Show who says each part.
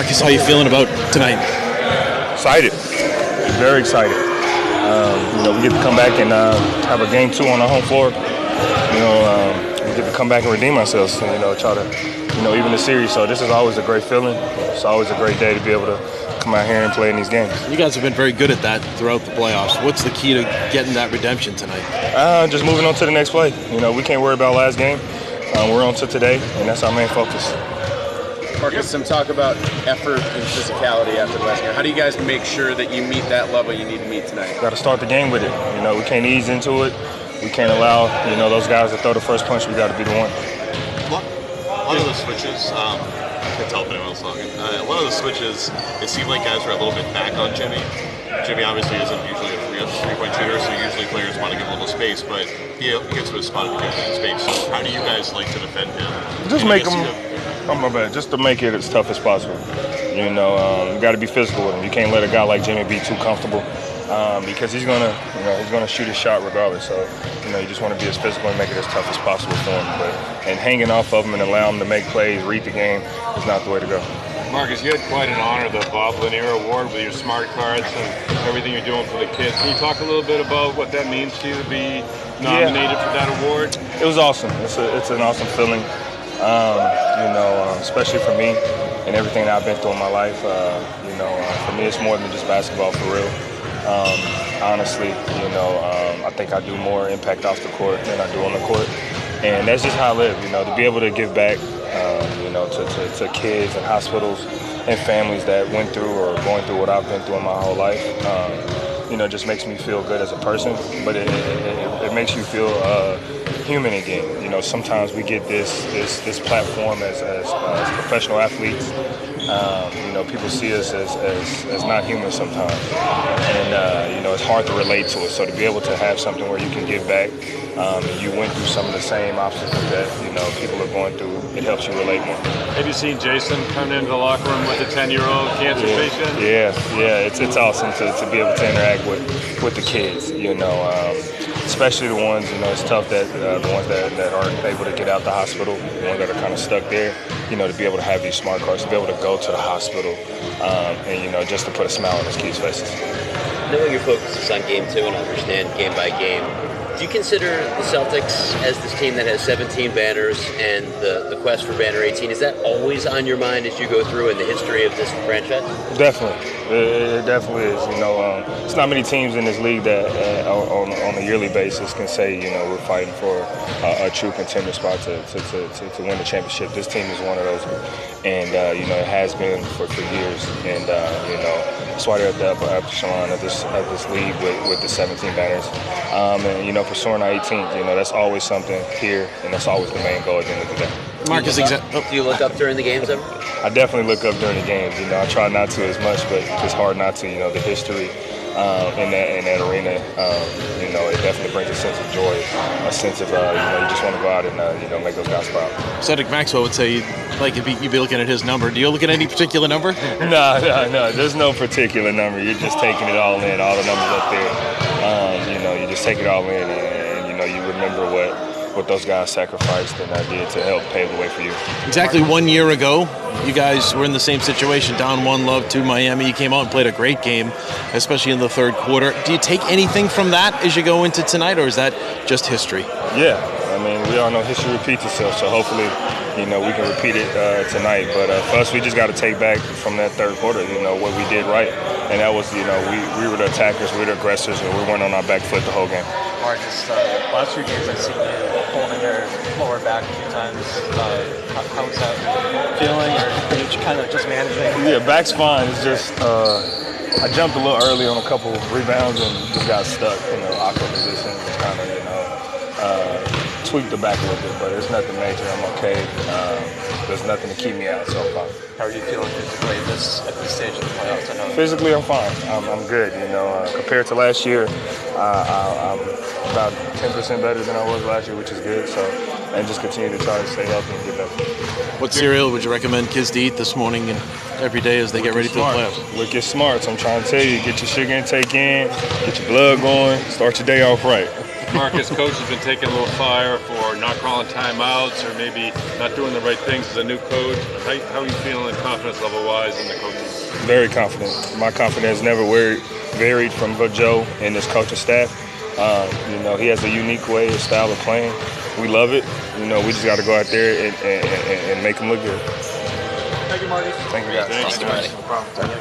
Speaker 1: Marcus, how you feeling about tonight?
Speaker 2: Excited, very excited. We get to come back and have a game 2 on our home floor. We get to come back and redeem ourselves and, try to, even the series. So this is always a great feeling. It's always a great day to be able to come out here and play in these games.
Speaker 1: You guys have been very good at that throughout the playoffs. What's the key to getting that redemption tonight?
Speaker 2: Just moving on to the next play. We can't worry about last game. We're on to today, and that's our main focus.
Speaker 3: Marcus, some talk about effort and physicality after the last game. How do you guys make sure that you meet that level you need to meet tonight?
Speaker 2: Got to start the game with it. We can't ease into it. We can't allow, those guys to throw the first punch. We got to be the one.
Speaker 4: A lot of the switches, I can't tell if anyone else talking. A lot of the switches, it seemed like guys were a little bit back on Jimmy. Jimmy obviously isn't usually a three-point shooter, so usually players want to give a little space, but he gets to a spot if he gets in space. So how do you guys like to defend him?
Speaker 2: Just make him. Oh my bad. Just to make it as tough as possible. You got to be physical with him. You can't let a guy like Jimmy be too comfortable because he's gonna shoot his shot regardless. So you just want to be as physical and make it as tough as possible for him. And hanging off of him and allow him to make plays, read the game is not the way to go.
Speaker 5: Marcus, you had quite an honor, the Bob Lanier Award, with your smart cards and everything you're doing for the kids. Can you talk a little bit about what that means to you to be nominated for that award?
Speaker 2: It was awesome. It's an awesome feeling, especially for me and everything that I've been through in my life. For me, it's more than just basketball, for real. Honestly, I think I do more impact off the court than I do on the court. And that's just how I live, to be able to give back, to kids and hospitals and families that went through or going through what I've been through in my whole life, just makes me feel good as a person, but it makes you feel human again. Sometimes we get this platform as professional athletes. People see us as not human sometimes, and it's hard to relate to it. So to be able to have something where you can give back, and you went through some of the same obstacles that people are going through, it helps you relate more.
Speaker 5: Have you seen Jason come into the locker room with a 10-year-old cancer patient?
Speaker 2: Yeah, it's awesome to be able to interact with the kids. Especially the ones, it's tough that the ones that aren't able to get out the hospital, the ones that are kind of stuck there, to be able to have these smart cards, to be able to go to the hospital, and just to put a smile on those kids' faces.
Speaker 6: Knowing your focus is on game 2 and understand game by game, do you consider the Celtics as this team that has 17 banners and the quest for banner 18? Is that always on your mind as you go through in the history of this franchise?
Speaker 2: Definitely. It definitely is. It's not many teams in this league that on a yearly basis can say, we're fighting for a true contender spot to win the championship. This team is one of those. And, it has been for years. And, that's why they're at the upper echelon of this league with the 17 banners. And, for soaring 18th, that's always something here, and that's always the main goal at the end of the day.
Speaker 6: Marcus, do you look up during the games ever?
Speaker 2: I definitely look up during the games. I try not to as much, but it's hard not to. The history in that arena, it definitely brings a sense of joy, a sense of you just want to go out and make those guys proud.
Speaker 1: Cedric Maxwell would say you'd be looking at his number. Do you look at any particular number?
Speaker 2: No. There's no particular number. You're just taking it all in, all the numbers up there. You just take it all in, and you remember what those guys sacrificed and did to help pave the way for you.
Speaker 1: Exactly 1 year ago, you guys were in the same situation, down 1-0 to Miami. You came out and played a great game, especially in the third quarter. Do you take anything from that as you go into tonight, or is that just history?
Speaker 2: Yeah, we all know history repeats itself, so hopefully, we can repeat it tonight. But for us, we just got to take back from that third quarter, what we did right. And that was, we were the attackers, we were the aggressors, and we weren't on our back foot the whole game.
Speaker 7: Marcus, last 2 games I've seen you holding your lower back a few times. How's that feeling, or are you kind of just managing?
Speaker 2: Yeah, back's fine. It's just I jumped a little early on a couple rebounds and just got stuck in an awkward position. Kind of, tweaked the back a little bit, but it's nothing major. I'm okay. There's nothing to keep me out, so I'm fine.
Speaker 7: How are you feeling physically at this stage of the playoffs? I know.
Speaker 2: Physically, I'm fine. I'm good. Compared to last year, I'm about 10% better than I was last year, which is good. So, and just continue to try to stay healthy and get better.
Speaker 1: What cereal would you recommend kids to eat this morning and every day as they get ready for the playoffs?
Speaker 2: Look at Smarts. I'm trying to tell you, get your sugar intake in, get your blood going, start your day off right.
Speaker 5: Marcus, coach has been taking a little fire for or not calling timeouts or maybe not doing the right things as a new coach? How are you feeling confidence level-wise in the coaching?
Speaker 2: Very confident. My confidence never varied from Joe and his coaching staff. He has a unique way, a style of playing. We love it. We just got to go out there and make him look good.
Speaker 7: Thank you, Marty.
Speaker 2: Thank you, guys.
Speaker 6: Thank you, Marty.
Speaker 2: No problem.